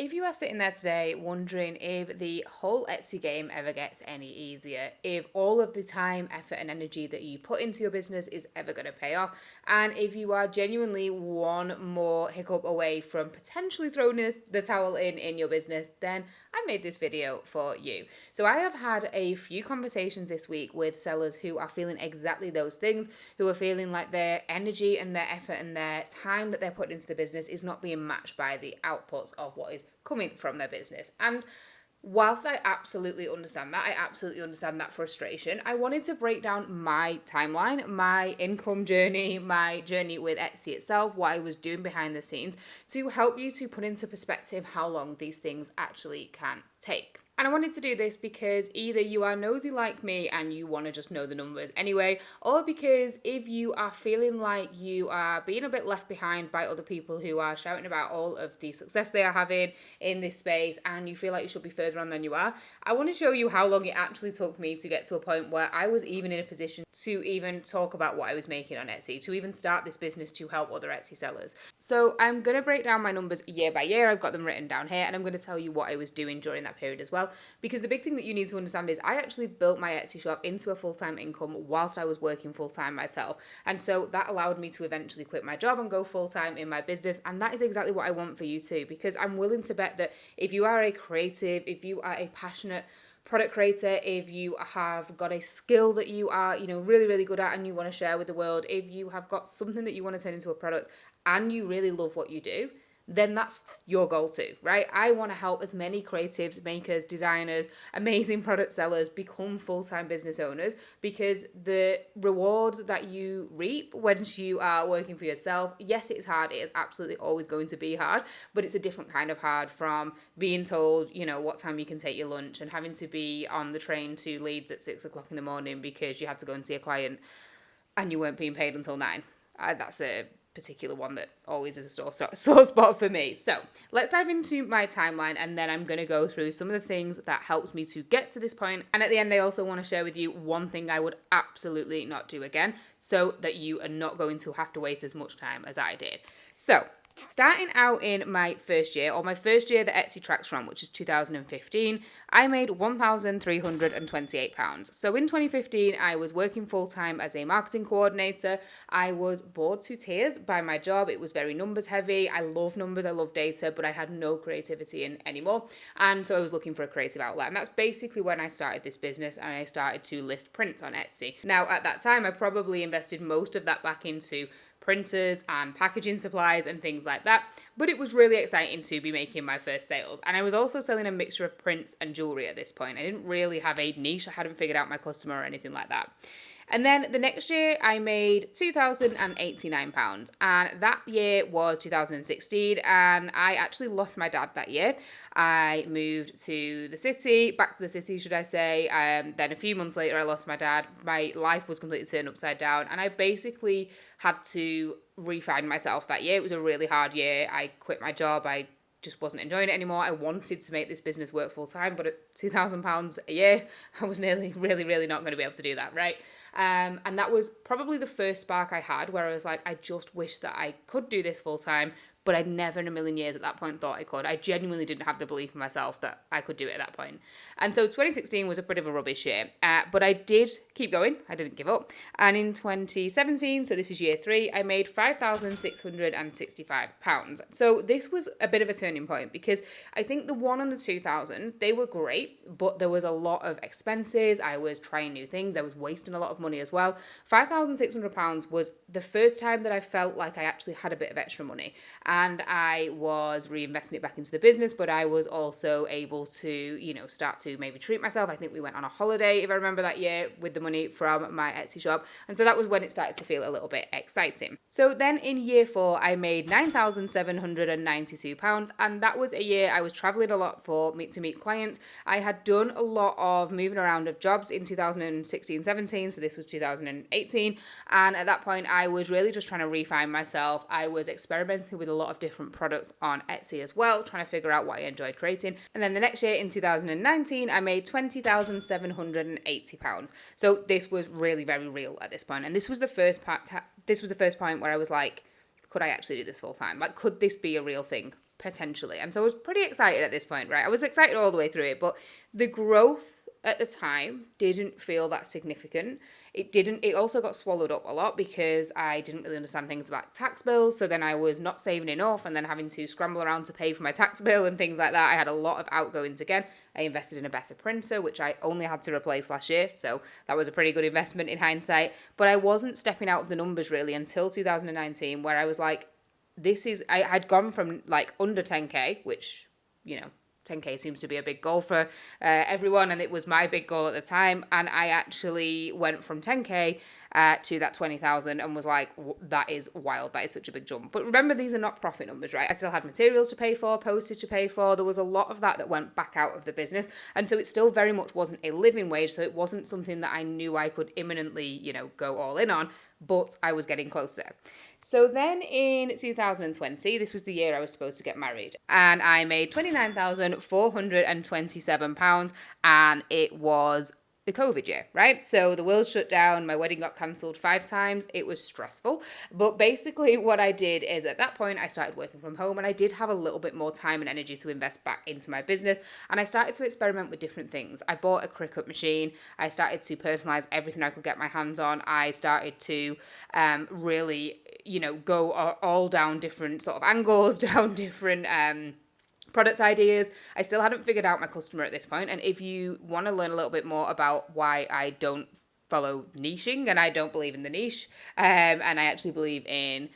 If you are sitting there today wondering if the whole Etsy game ever gets any easier, if all of the time, effort, and energy that you put into your business is ever going to pay off, and if you are genuinely one more hiccup away from potentially throwing the towel in your business, then I made this video for you. So I have had a few conversations this week with sellers who are feeling exactly those things, who are feeling like their energy and their effort and their time that they're putting into the business is not being matched by the outputs of what is coming from their business. And whilst I absolutely understand that, I absolutely understand that frustration, I wanted to break down my timeline, my income journey, my journey with Etsy itself, what I was doing behind the scenes to help you to put into perspective how long these things actually can take. And I wanted to do this because either you are nosy like me and you want to just know the numbers anyway, or because if you are feeling like you are being a bit left behind by other people who are shouting about all of the success they are having in this space and you feel like you should be further on than you are, I want to show you how long it actually took me to get to a point where I was even in a position to even talk about what I was making on Etsy, to even start this business to help other Etsy sellers. So I'm going to break down my numbers year by year. I've got them written down here, and I'm going to tell you what I was doing during that period as well. Because the big thing that you need to understand is I actually built my Etsy shop into a full-time income whilst I was working full-time myself. And so that allowed me to eventually quit my job and go full-time in my business. And that is exactly what I want for you too, because I'm willing to bet that if you are a creative, if you are a passionate product creator, if you have got a skill that you are, really, really good at and you want to share with the world, if you have got something that you want to turn into a product and you really love what you do, then that's your goal too, right? I want to help as many creatives, makers, designers, amazing product sellers become full-time business owners, because the rewards that you reap when you are working for yourself, yes, it is hard. It is absolutely always going to be hard, but it's a different kind of hard from being told, what time you can take your lunch and having to be on the train to Leeds at 6 o'clock in the morning because you had to go and see a client and you weren't being paid until 9. That's a particular one that always is a sore spot for me. So let's dive into my timeline, and then I'm going to go through some of the things that helped me to get to this point. And at the end, I also want to share with you one thing I would absolutely not do again, so that you are not going to have to waste as much time as I did. So starting out in my first year, or my first year that Etsy tracks from, which is 2015, I made £1,328. So in 2015, I was working full-time as a marketing coordinator. I was bored to tears by my job. It was very numbers heavy. I love numbers, I love data, but I had no creativity in anymore. And so I was looking for a creative outlet. And that's basically when I started this business and I started to list prints on Etsy. Now, at that time, I probably invested most of that back into printers and packaging supplies and things like that, but it was really exciting to be making my first sales. And I was also selling a mixture of prints and jewelry at this point. I didn't really have a niche. I hadn't figured out my customer or anything like that. And then the next year I made £2,089, and that year was 2016, and I actually lost my dad that year. I moved to the city, back to the city should I say, then a few months later I lost my dad. My life was completely turned upside down, and I basically had to re-find myself that year. It was a really hard year. I quit my job. I just wasn't enjoying it anymore. I wanted to make this business work full time, but at £2,000 a year, I was nearly really not going to be able to do that, right? And that was probably the first spark I had where I was like, I just wish that I could do this full time, but I'd never in a million years at that point thought I could. I genuinely didn't have the belief in myself that I could do it at that point. And so 2016 was a bit of a rubbish year, but I did keep going. I didn't give up. And in 2017, so this is year 3, I made £5,665. So this was a bit of a turning point, because I think the 1 and the 2,000, they were great, but there was a lot of expenses. I was trying new things. I was wasting a lot of money as well. £5,600 was the first time that I felt like I actually had a bit of extra money. And I was reinvesting it back into the business, but I was also able to, start to maybe treat myself. I think we went on a holiday, if I remember that year, with the money from my Etsy shop. And so that was when it started to feel a little bit exciting. So then in year 4, I made £9,792. And that was a year I was traveling a lot to meet clients. I had done a lot of moving around of jobs in 2016-17. So this was 2018. And at that point, I was really just trying to refine myself. I was experimenting with a lot of different products on Etsy as well, trying to figure out what I enjoyed creating. And then the next year in 2019, I made £20,780. So this was really very real at this point. And this was the first point where I was like, could I actually do this full time? Like, could this be a real thing? potentially. And so I was pretty excited at this point, right? I was excited all the way through it, but the growth at the time didn't feel that significant. It also got swallowed up a lot because I didn't really understand things about tax bills. So then I was not saving enough and then having to scramble around to pay for my tax bill and things like that. I had a lot of outgoings again. I invested in a better printer, which I only had to replace last year. So that was a pretty good investment in hindsight. But I wasn't stepping out of the numbers really until 2019, where I was like, I had gone from like under 10K, which, 10K seems to be a big goal for everyone, and it was my big goal at the time. And I actually went from 10K to that 20,000 and was like, that is wild. That is such a big jump. But remember, these are not profit numbers, right? I still had materials to pay for, postage to pay for. There was a lot of that went back out of the business. And so it still very much wasn't a living wage. So it wasn't something that I knew I could imminently, go all in on, but I was getting closer. So then in 2020, this was the year I was supposed to get married, and I made £29,427, and it was the COVID year, right? So the world shut down, my wedding got cancelled 5 times. It was stressful. But basically what I did is at that point, I started working from home, and I did have a little bit more time and energy to invest back into my business. And I started to experiment with different things. I bought a Cricut machine. I started to personalize everything I could get my hands on. I started to really, go all down different sort of angles, down different product ideas. I still hadn't figured out my customer at this point. And if you want to learn a little bit more about why I don't follow niching and I don't believe in the niche, and I actually believe in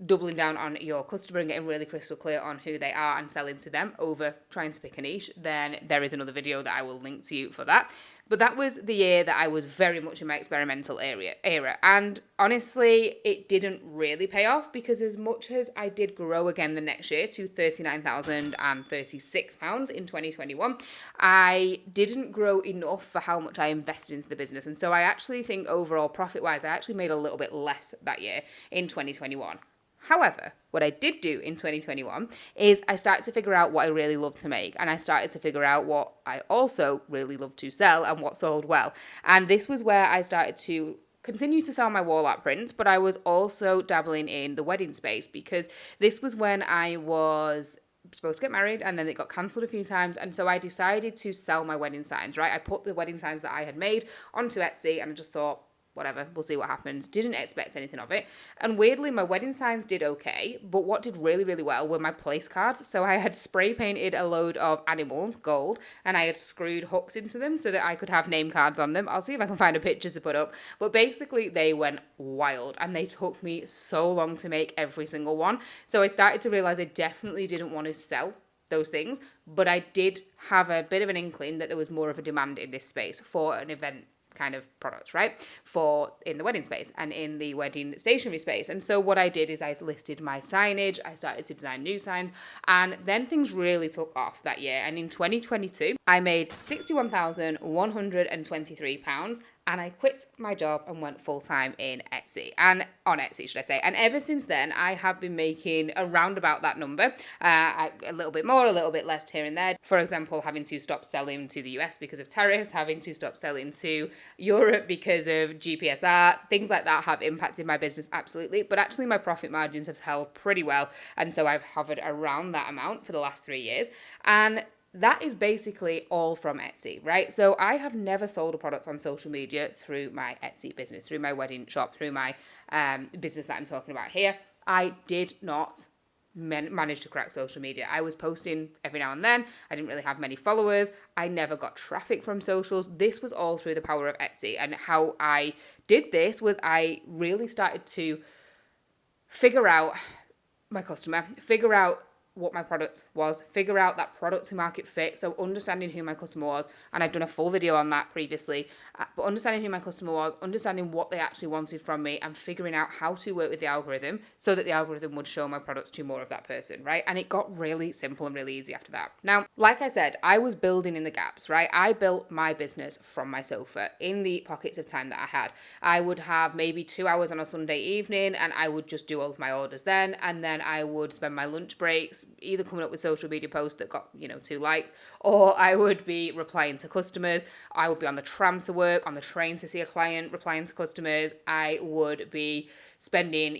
doubling down on your customer and getting really crystal clear on who they are and selling to them over trying to pick a niche, then there is another video that I will link to you for that. But that was the year that I was very much in my experimental era. And honestly, it didn't really pay off because as much as I did grow again the next year to £39,036 in 2021, I didn't grow enough for how much I invested into the business. And so I actually think overall profit-wise, I actually made a little bit less that year in 2021. However, what I did do in 2021 is I started to figure out what I really love to make, and I started to figure out what I also really love to sell and what sold well. And this was where I started to continue to sell my wall art prints, but I was also dabbling in the wedding space because this was when I was supposed to get married and then it got cancelled a few times, and so I decided to sell my wedding signs, right? I put the wedding signs that I had made onto Etsy and I just thought, whatever, we'll see what happens. Didn't expect anything of it. And weirdly, my wedding signs did okay, but what did really, really well were my place cards. So I had spray painted a load of animals, gold, and I had screwed hooks into them so that I could have name cards on them. I'll see if I can find a picture to put up. But basically, they went wild, and they took me so long to make every single one. So I started to realize I definitely didn't want to sell those things, but I did have a bit of an inkling that there was more of a demand in this space for an event kind of products, right? For in the wedding space and in the wedding stationery space. And so what I did is I listed my signage, I started to design new signs, and then things really took off that year. And in 2022, I made £61,123, and I quit my job and went full-time in Etsy, and on Etsy, should I say. And ever since then, I have been making around about that number, a little bit more, a little bit less here and there. For example, having to stop selling to the US because of tariffs, having to stop selling to Europe because of GPSR, things like that have impacted my business absolutely. But actually, my profit margins have held pretty well, and so I've hovered around that amount for the last 3 years. And that is basically all from Etsy, right? So I have never sold a product on social media through my Etsy business, through my wedding shop, through my business that I'm talking about here. I did not manage to crack social media. I was posting every now and then. I didn't really have many followers. I never got traffic from socials. This was all through the power of Etsy. And how I did this was I really started to figure out my customer, figure out what my product was, figure out that product to market fit, so understanding who my customer was, and I've done a full video on that previously, but understanding who my customer was, understanding what they actually wanted from me, and figuring out how to work with the algorithm so that the algorithm would show my products to more of that person, right? And it got really simple and really easy after that. Now, like I said, I was building in the gaps, right? I built my business from my sofa in the pockets of time that I had. I would have maybe 2 hours on a Sunday evening, and I would just do all of my orders then, and then I would spend my lunch breaks either coming up with social media posts that got, 2 likes, or I would be replying to customers. I would be on the tram to work, on the train to see a client, replying to customers. I would be spending,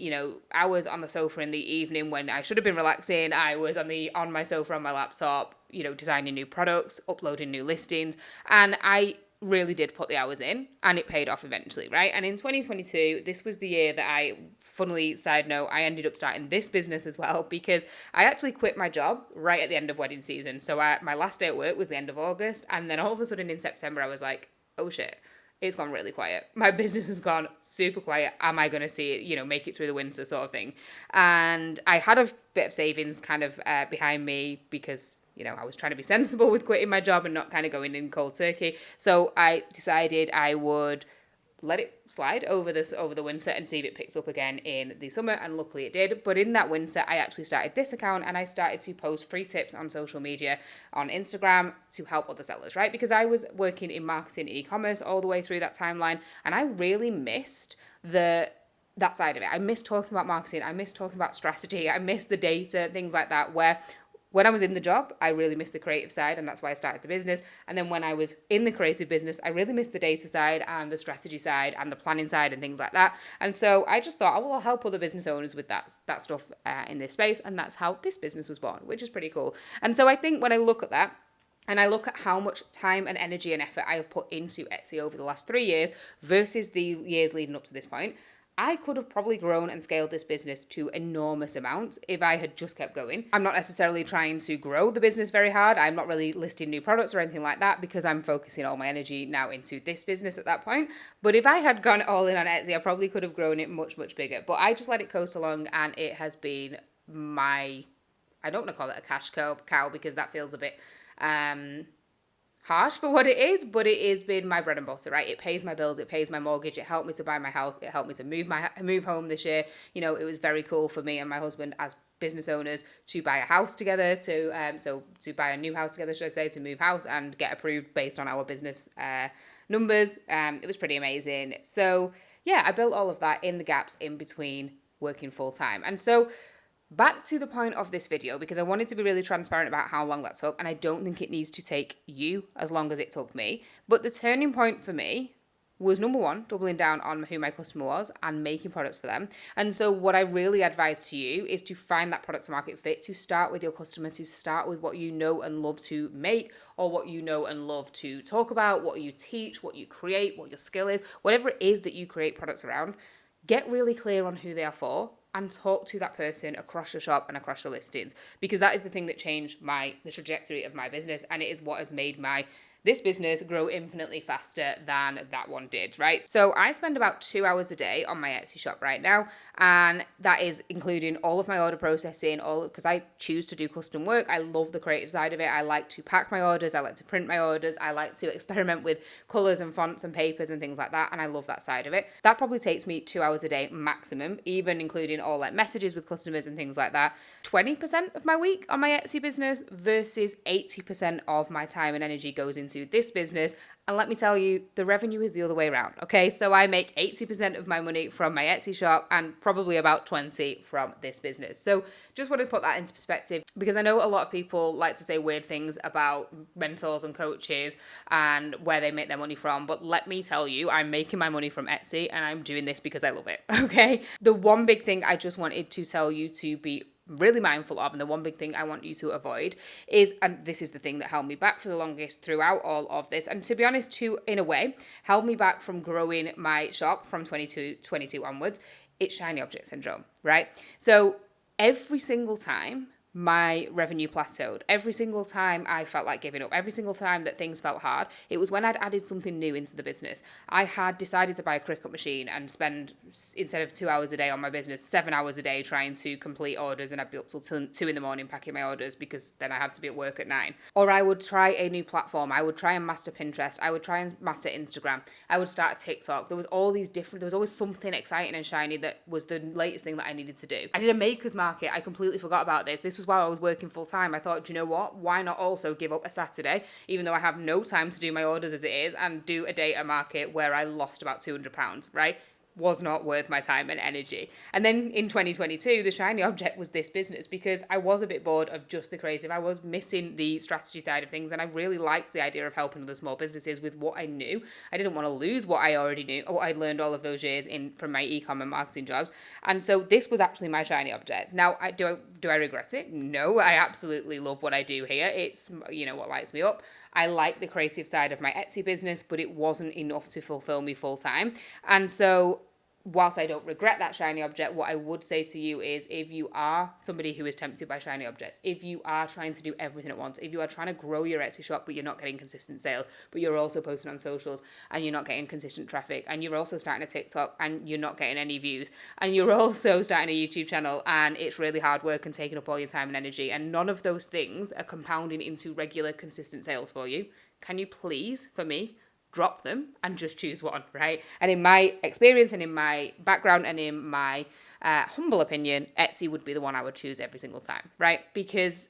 hours on the sofa in the evening when I should have been relaxing. I was on my sofa on my laptop, designing new products, uploading new listings, and I really did put the hours in, and it paid off eventually, right? And in 2022, this was the year that funnily, side note, I ended up starting this business as well, because I actually quit my job right at the end of wedding season. So my last day at work was the end of August, and then all of a sudden in September, I was like, oh shit, it's gone really quiet. My business has gone super quiet. Am I going to see it, make it through the winter sort of thing? And I had a bit of savings kind of behind me, because I was trying to be sensible with quitting my job and not kind of going in cold turkey. So I decided I would let it slide over the winter and see if it picks up again in the summer, and luckily it did. But in that winter, I actually started this account, and I started to post free tips on social media, on Instagram, to help other sellers, right? Because I was working in marketing and e-commerce all the way through that timeline, and I really missed that side of it. I missed talking about marketing, I missed talking about strategy, I missed the data, things like that, where when I was in the job, I really missed the creative side, and that's why I started the business. And then when I was in the creative business, I really missed the data side and the strategy side and the planning side and things like that. And so I just thought, I'll help other business owners with that stuff in this space. And that's how this business was born, which is pretty cool. And so I think when I look at that, and I look at how much time and energy and effort I have put into Etsy over the last 3 years versus the years leading up to this point, I could have probably grown and scaled this business to enormous amounts if I had just kept going. I'm not necessarily trying to grow the business very hard. I'm not really listing new products or anything like that, because I'm focusing all my energy now into this business at that point. But if I had gone all in on Etsy, I probably could have grown it much, much bigger. But I just let it coast along, and it has been I don't want to call it a cash cow because that feels a bit harsh for what it is, but it has been my bread and butter, right? It pays my bills, it pays my mortgage, it helped me to buy my house, it helped me to move home this year. It was very cool for me and my husband as business owners to buy a house together, to buy a new house together, should I say, to move house and get approved based on our business numbers. It was pretty amazing. So yeah, I built all of that in the gaps in between working full time. And so back to the point of this video, because I wanted to be really transparent about how long that took, and I don't think it needs to take you as long as it took me. But the turning point for me was, number one, doubling down on who my customer was and making products for them. And so what I really advise to you is to find that product to market fit, to start with your customer, to start with what you know and love to make, or what you know and love to talk about, what you teach, what you create, what your skill is, whatever it is that you create products around. Get really clear on who they are for, and talk to that person across your shop and across your listings, because that is the thing that changed the trajectory of my business, and it is what has made this business grow infinitely faster than that one did, right? So I spend about 2 hours a day on my Etsy shop right now, and that is including all of my order processing, because I choose to do custom work. I love the creative side of it. I like to pack my orders, I like to print my orders, I like to experiment with colors and fonts and papers and things like that, and I love that side of it. That probably takes me 2 hours a day maximum, even including all like messages with customers and things like that. 20% of my week on my Etsy business versus 80% of my time and energy goes into this business. And let me tell you, the revenue is the other way around, okay? So I make 80% of my money from my Etsy shop and probably about 20 from this business. So just want to put that into perspective, because I know a lot of people like to say weird things about mentors and coaches and where they make their money from. But let me tell you, I'm making my money from Etsy, and I'm doing this because I love it, okay? The one big thing I just wanted to tell you to be really mindful of, and the one big thing I want you to avoid is, and this is the thing that held me back for the longest throughout all of this, and to be honest too, in a way, held me back from growing my shop from 2022 onwards, it's shiny object syndrome, right? So every single time my revenue plateaued, every single time I felt like giving up, every single time that things felt hard, it was when I'd added something new into the business. I had decided to buy a Cricut machine and spend, instead of 2 hours a day on my business, 7 hours a day trying to complete orders, and I'd be up till 2 in the morning packing my orders, because then I had to be at work at 9. Or I would try a new platform. I would try and master Pinterest. I would try and master Instagram. I would start a TikTok. There was always something exciting and shiny that was the latest thing that I needed to do. I did a makers market. I completely forgot about this. This was while I was working full time. I thought, do you know what? Why not also give up a Saturday, even though I have no time to do my orders as it is, and do a data market where I lost about £200, right? was not worth my time and energy. And then in 2022, the shiny object was this business, because I was a bit bored of just the creative. I was missing the strategy side of things, and I really liked the idea of helping other small businesses with what I knew. I didn't want to lose what I already knew, or what I'd learned all of those years from my e-com and marketing jobs. And so this was actually my shiny object. Now, do I regret it? No, I absolutely love what I do here. It's, what lights me up. I like the creative side of my Etsy business, but it wasn't enough to fulfill me full time. And so whilst I don't regret that shiny object, what I would say to you is, if you are somebody who is tempted by shiny objects, if you are trying to do everything at once, if you are trying to grow your Etsy shop but you're not getting consistent sales, but you're also posting on socials and you're not getting consistent traffic, and you're also starting a TikTok and you're not getting any views, and you're also starting a YouTube channel and it's really hard work and taking up all your time and energy, and none of those things are compounding into regular consistent sales for you, can you please, for me, drop them and just choose one, right? And in my experience and in my background and in my humble opinion, Etsy would be the one I would choose every single time, right? Because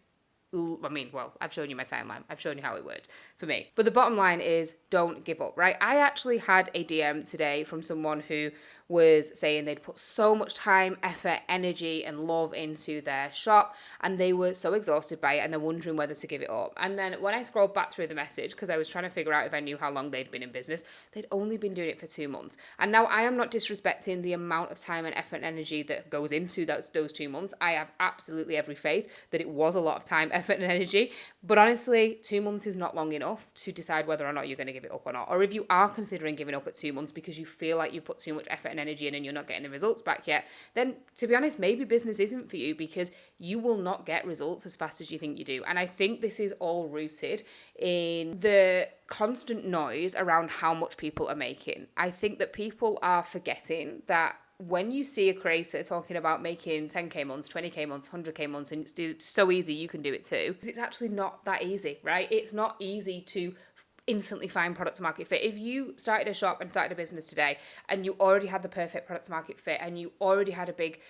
I've shown you my timeline. I've shown you how it worked for me. But the bottom line is, don't give up, right? I actually had a DM today from someone who was saying they'd put so much time, effort, energy, and love into their shop, and they were so exhausted by it, and they're wondering whether to give it up. And then when I scrolled back through the message, because I was trying to figure out if I knew how long they'd been in business, they'd only been doing it for 2 months. And now I am not disrespecting the amount of time and effort and energy that goes into those 2 months. I have absolutely every faith that it was a lot of time, effort, and energy. But honestly, 2 months is not long enough to decide whether or not you're going to give it up or not. Or if you are considering giving up at 2 months because you feel like you've put too much effort and energy in and you're not getting the results back yet, then to be honest, maybe business isn't for you, because you will not get results as fast as you think you do. And I think this is all rooted in the constant noise around how much people are making. I think that people are forgetting that when you see a creator talking about making 10k months, 20k months, 100k months, and it's so easy, you can do it too. It's actually not that easy, right? It's not easy to instantly find product market fit. If you started a shop and started a business today and you already had the perfect product market fit, and you already had a big,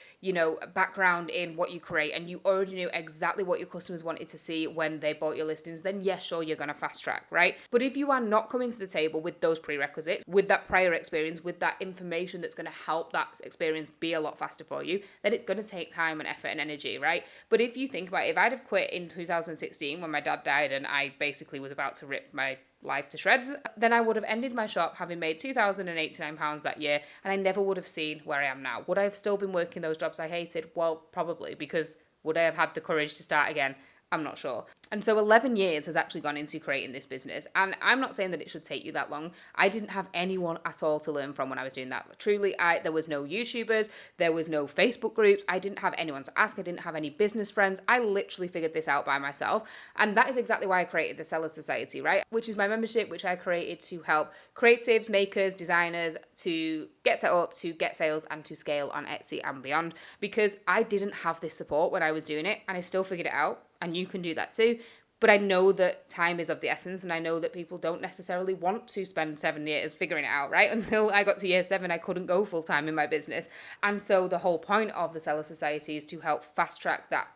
background in what you create, and you already knew exactly what your customers wanted to see when they bought your listings, then yes, sure, you're going to fast track, right? But if you are not coming to the table with those prerequisites, with that prior experience, with that information that's going to help that experience be a lot faster for you, then it's going to take time and effort and energy, right? But if you think about it, if I'd have quit in 2016 when my dad died and I basically was about to rip my life to shreds, then I would have ended my shop having made £2,089 that year, and I never would have seen where I am now. Would I have still been working those jobs I hated? Well, probably, because would I have had the courage to start again? I'm not sure. And so 11 years has actually gone into creating this business. And I'm not saying that it should take you that long. I didn't have anyone at all to learn from when I was doing that. Truly, there was no YouTubers, there was no Facebook groups. I didn't have anyone to ask. I didn't have any business friends. I literally figured this out by myself. And that is exactly why I created the Seller Society, right? Which is my membership, which I created to help creatives, makers, designers to get set up, to get sales, and to scale on Etsy and beyond. Because I didn't have this support when I was doing it, and I still figured it out. And you can do that too. But I know that time is of the essence, and I know that people don't necessarily want to spend 7 years figuring it out, right? Until I got to year 7, I couldn't go full time in my business. And so the whole point of the Seller Society is to help fast track that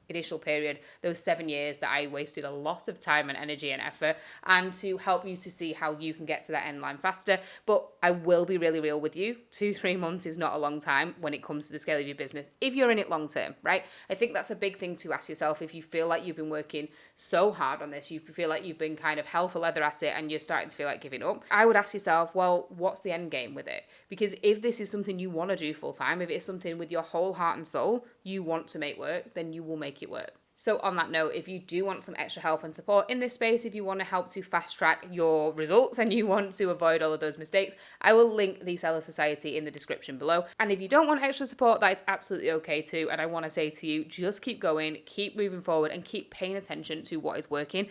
initial period, those 7 years that I wasted a lot of time and energy and effort, and to help you to see how you can get to that end line faster. But I will be really real with you. 2-3 months is not a long time when it comes to the scale of your business, if you're in it long term, right? I think that's a big thing to ask yourself. If you feel like you've been working so hard on this, you feel like you've been kind of hell for leather at it, and you're starting to feel like giving up, I would ask yourself, well, what's the end game with it? Because if this is something you want to do full time, if it's something with your whole heart and soul you want to make work, then you will make it work. So on that note, if you do want some extra help and support in this space, if you want to help to fast track your results and you want to avoid all of those mistakes, I will link the Seller Society in the description below. And if you don't want extra support, that is absolutely okay too. And I want to say to you, just keep going, keep moving forward, and keep paying attention to what is working.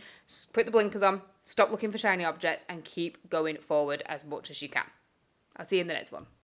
Put the blinkers on, stop looking for shiny objects, and keep going forward as much as you can. I'll see you in the next one.